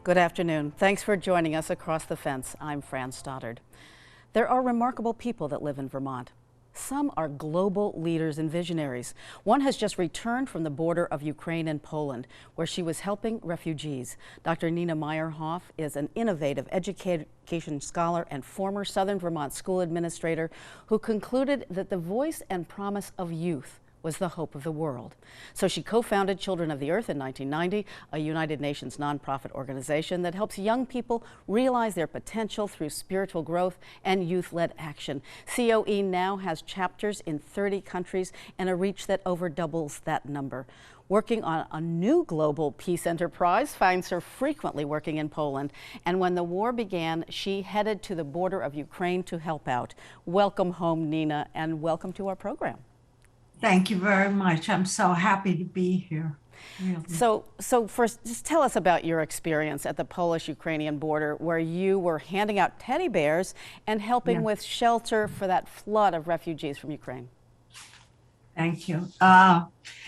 Good afternoon. Thanks for joining us across the fence. I'm Fran Stoddard. There are remarkable people that live in Vermont. Some are global leaders and visionaries. One has just returned from the border of Ukraine and Poland, where she was helping refugees. Dr. Nina Meyerhoff is an innovative education scholar and former Southern Vermont school administrator who concluded that the voice and promise of youth was the hope of the world. So she co-founded Children of the Earth in 1990, a United Nations nonprofit organization that helps young people realize their potential through spiritual growth and youth-led action. COE now has chapters in 30 countries and a reach that over doubles that number. Working on a new global peace enterprise finds her frequently working in Poland. And when the war began, she headed to the border of Ukraine to help out. Welcome home, Nina, and welcome to our program. Thank you very much. I'm so happy to be here. Really. So first, just tell us about your experience at the Polish-Ukrainian border, where you were handing out teddy bears and helping with shelter for that flood of refugees from Ukraine. Thank you.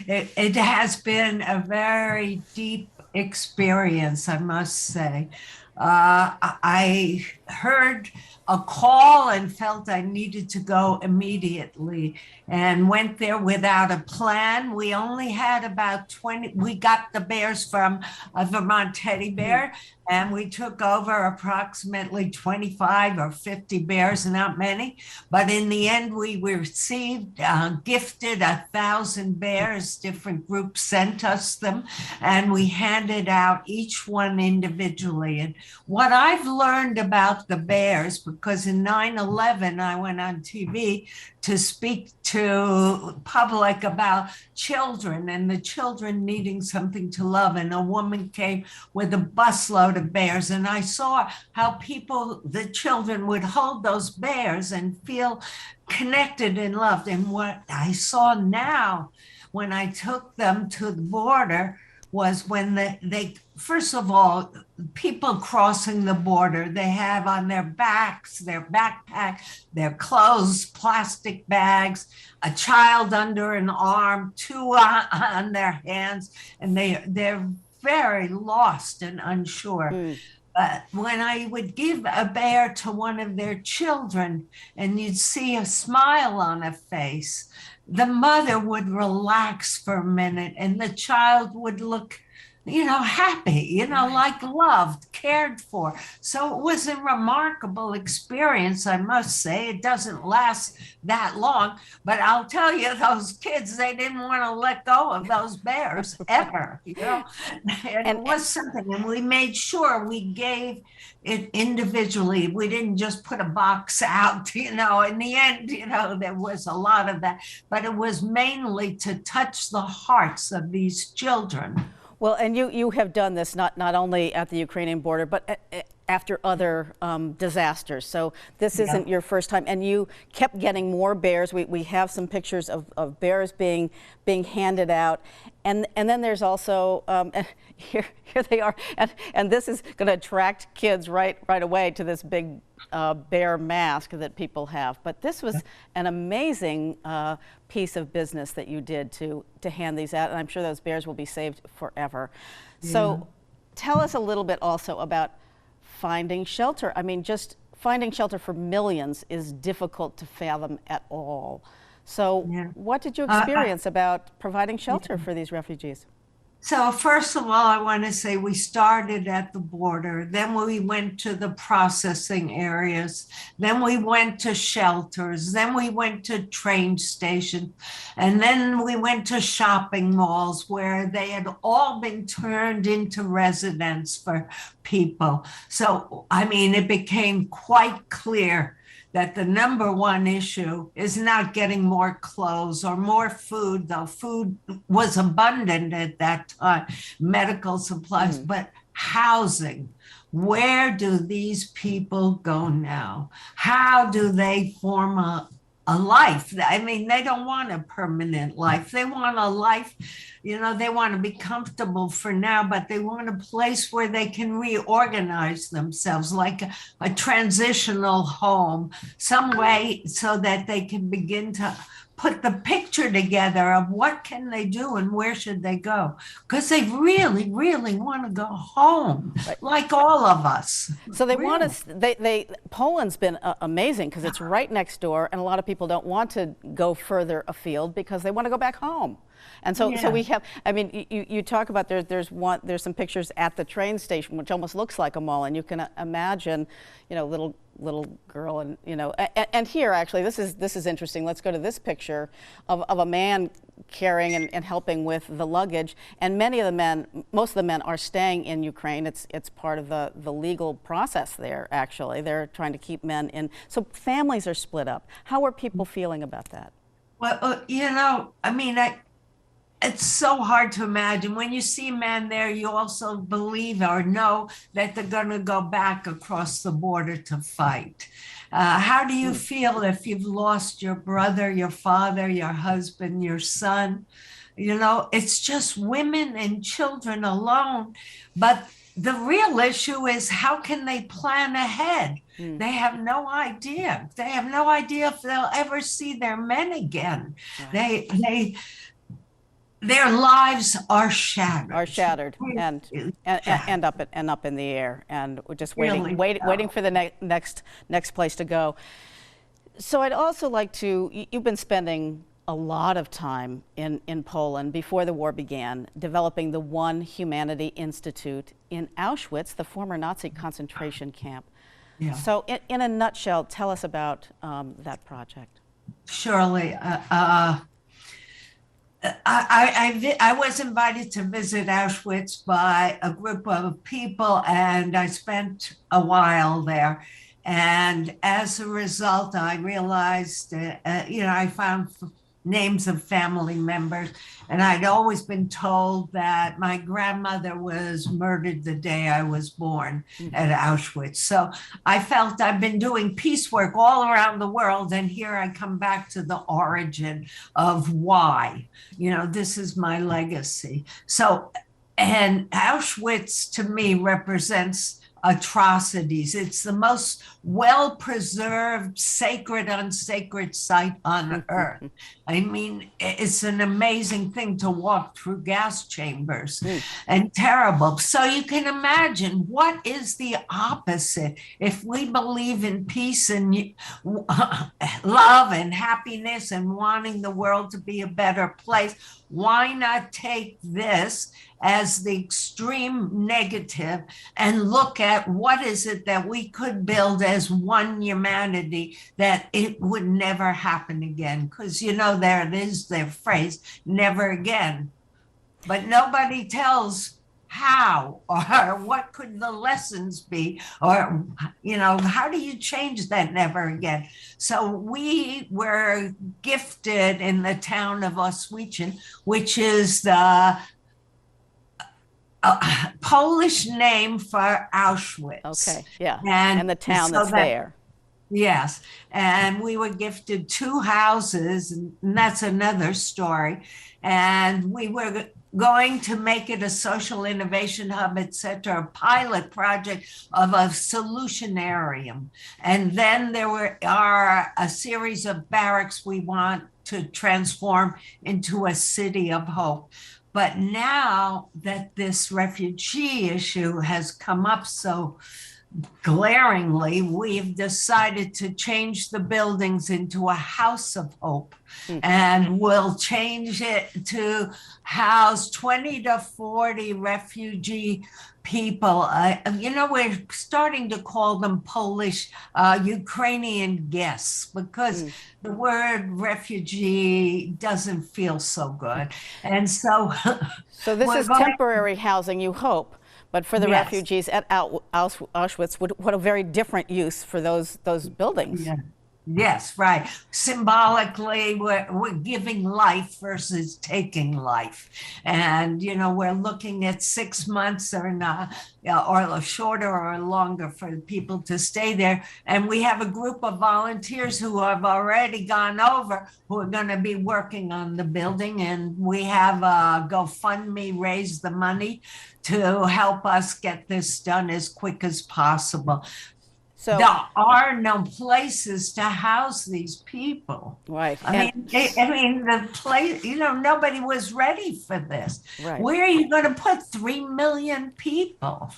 It has been a very deep experience, I must say. I heard a call and felt I needed to go immediately and went there without a plan. We only had about 20, we got the bears from a Vermont teddy bear, and we took over approximately 25 or 50 bears, not many. But in the end, we received, gifted 1,000 bears. Different groups sent us them, and we handed out each one individually. And what I've learned about the bears, because in 9/11, I went on TV to speak to public about children and the children needing something to love. And a woman came with a busload of bears. And I saw how people, the children, would hold those bears and feel connected and loved. And what I saw now when I took them to the border was when they first of all, people crossing the border, they have on their backs, their backpack, their clothes, plastic bags, a child under an arm, two on their hands, and they're very lost and unsure. But when I would give a bear to one of their children and you'd see a smile on a face, the mother would relax for a minute and the child would look, happy, like loved, cared for. So it was a remarkable experience, I must say. It doesn't last that long, but I'll tell you, those kids, they didn't want to let go of those bears ever, And it was something, and we made sure we gave it individually. We didn't just put a box out, in the end, there was a lot of that, but it was mainly to touch the hearts of these children. Well, and you have done this not only at the Ukrainian border, but after other disasters. So this isn't your first time, and you kept getting more bears. We have some pictures of bears being handed out, and then there's also here they are, and this is going to attract kids right away to this big bear mask that people have. But this was an amazing piece of business that you did to hand these out, and I'm sure those bears will be saved forever. So tell us a little bit also about finding shelter. I mean, just finding shelter for millions is difficult to fathom at all. So what did you experience about providing shelter for these refugees? So first of all, I want to say we started at the border, then we went to the processing areas, then we went to shelters, then we went to train stations, and then we went to shopping malls where they had all been turned into residence for people. So, it became quite clear that the number one issue is not getting more clothes or more food, though food was abundant at that time, medical supplies, but housing. Where do these people go now? How do they form a life? They don't want a permanent life. They want a life, they want to be comfortable for now, but they want a place where they can reorganize themselves, like a transitional home, some way so that they can begin to put the picture together of what can they do and where should they go, because they really, really want to go home, Right. like all of us. So they want Really. us. Poland's been amazing because it's right next door, and a lot of people don't want to go further afield because they want to go back home. And so Yeah. we have. I mean, you talk about there's some pictures at the train station which almost looks like a mall, and you can imagine, little girl, and and here actually this is interesting. Let's go to this picture of a man carrying and helping with the luggage, and most of the men are staying in Ukraine. It's part of the legal process there. Actually, they're trying to keep men in. So families are split up. How are people feeling about that? Well, I mean, it's so hard to imagine. When you see men there, you also believe or know that they're going to go back across the border to fight. How do you feel if you've lost your brother, your father, your husband, your son? It's just women and children alone. But the real issue is, how can they plan ahead? They have no idea. They have no idea if they'll ever see their men again. Right. Their lives are shattered. And up in the air, and we're just Really waiting for the next place to go. So I'd also like to. You've been spending a lot of time in Poland before the war began, developing the One Humanity Institute in Auschwitz, the former Nazi concentration camp. Yeah. So in a nutshell, tell us about that project. Surely. I was invited to visit Auschwitz by a group of people, and I spent a while there. And as a result, I realized, I found names of family members, and I'd always been told that my grandmother was murdered the day I was born at Auschwitz. So I felt I've been doing peace work all around the world, and here I come back to the origin of why. This is my legacy. So, and Auschwitz to me represents atrocities. It's the most well-preserved, sacred, unsacred site on earth. I mean, it's an amazing thing to walk through gas chambers and terrible. So you can imagine, what is the opposite? If we believe in peace and love and happiness and wanting the world to be a better place, why not take this as the extreme negative and look at what is it that we could build as one humanity, that it would never happen again? Because, there it is, their phrase, never again. But nobody tells how, or what could the lessons be, or, how do you change that never again? So we were gifted in the town of Oswiecim, which is the Polish name for Auschwitz. Okay, yeah, and the town that's there. Yes, and we were gifted 2 houses, and that's another story. And we were going to make it a social innovation hub, et cetera, a pilot project of a solutionarium. And then there are a series of barracks we want to transform into a city of hope. But now that this refugee issue has come up so glaringly, we've decided to change the buildings into a house of hope. And we'll change it to house 20 to 40 refugee people. We're starting to call them Polish Ukrainian guests, because the word refugee doesn't feel so good. And so this is temporary housing, you hope. But for the refugees at Auschwitz, what a very different use for those buildings. Yeah. Yes, right. Symbolically, we're giving life versus taking life. And, we're looking at 6 months or shorter or longer for people to stay there. And we have a group of volunteers who have already gone over, who are going to be working on the building. And we have a GoFundMe, raise the money to help us get this done as quick as possible. So, there are no places to house these people. right. I mean, the place, nobody was ready for this. Right. Where are you going to put 3 million people?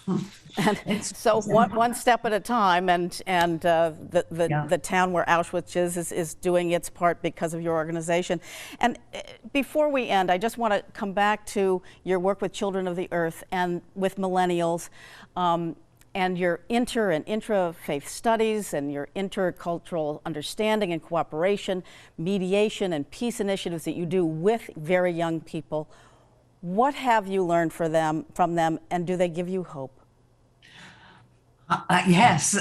And It's, so one step at a time, and yeah. the town where Auschwitz is doing its part because of your organization. And before we end, I just want to come back to your work with Children of the Earth and with millennials, and your inter and intra-faith studies and your intercultural understanding and cooperation, mediation and peace initiatives that you do with very young people. What have you learned from them, and do they give you hope? Yes.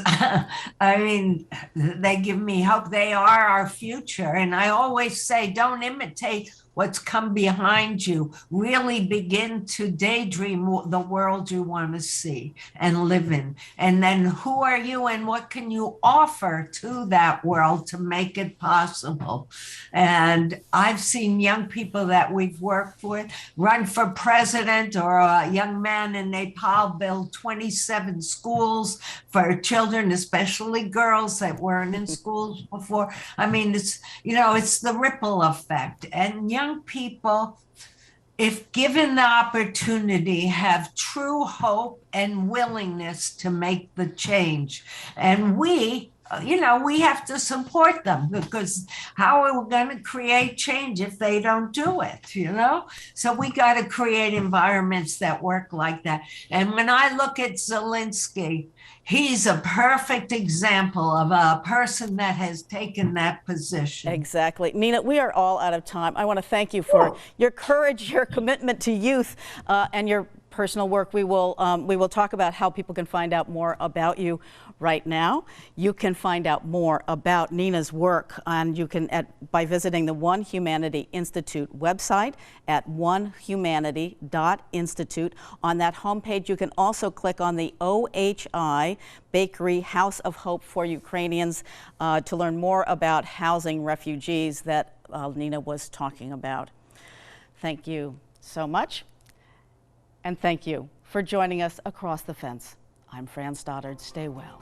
I mean, they give me hope. They are our future. And I always say, don't imitate what's come behind you. Really begin to daydream the world you want to see and live in. And then who are you and what can you offer to that world to make it possible? And I've seen young people that we've worked with run for president, or a young man in Nepal build 27 schools for children, especially girls that weren't in schools before. I mean, it's the ripple effect. And young people, if given the opportunity, have true hope and willingness to make the change. And we have to support them, because how are we going to create change if they don't do it, So we got to create environments that work like that. And when I look at Zelensky, he's a perfect example of a person that has taken that position. Exactly. Nina, we are all out of time. I want to thank you for your courage, your commitment to youth, and your personal work. We will talk about how people can find out more about you right now. You can find out more about Nina's work, and you can by visiting the One Humanity Institute website at onehumanity.institute. On that homepage, you can also click on the OHI Bakery House of Hope for Ukrainians to learn more about housing refugees that Nina was talking about. Thank you so much. And thank you for joining us across the fence. I'm Fran Stoddard. Stay well.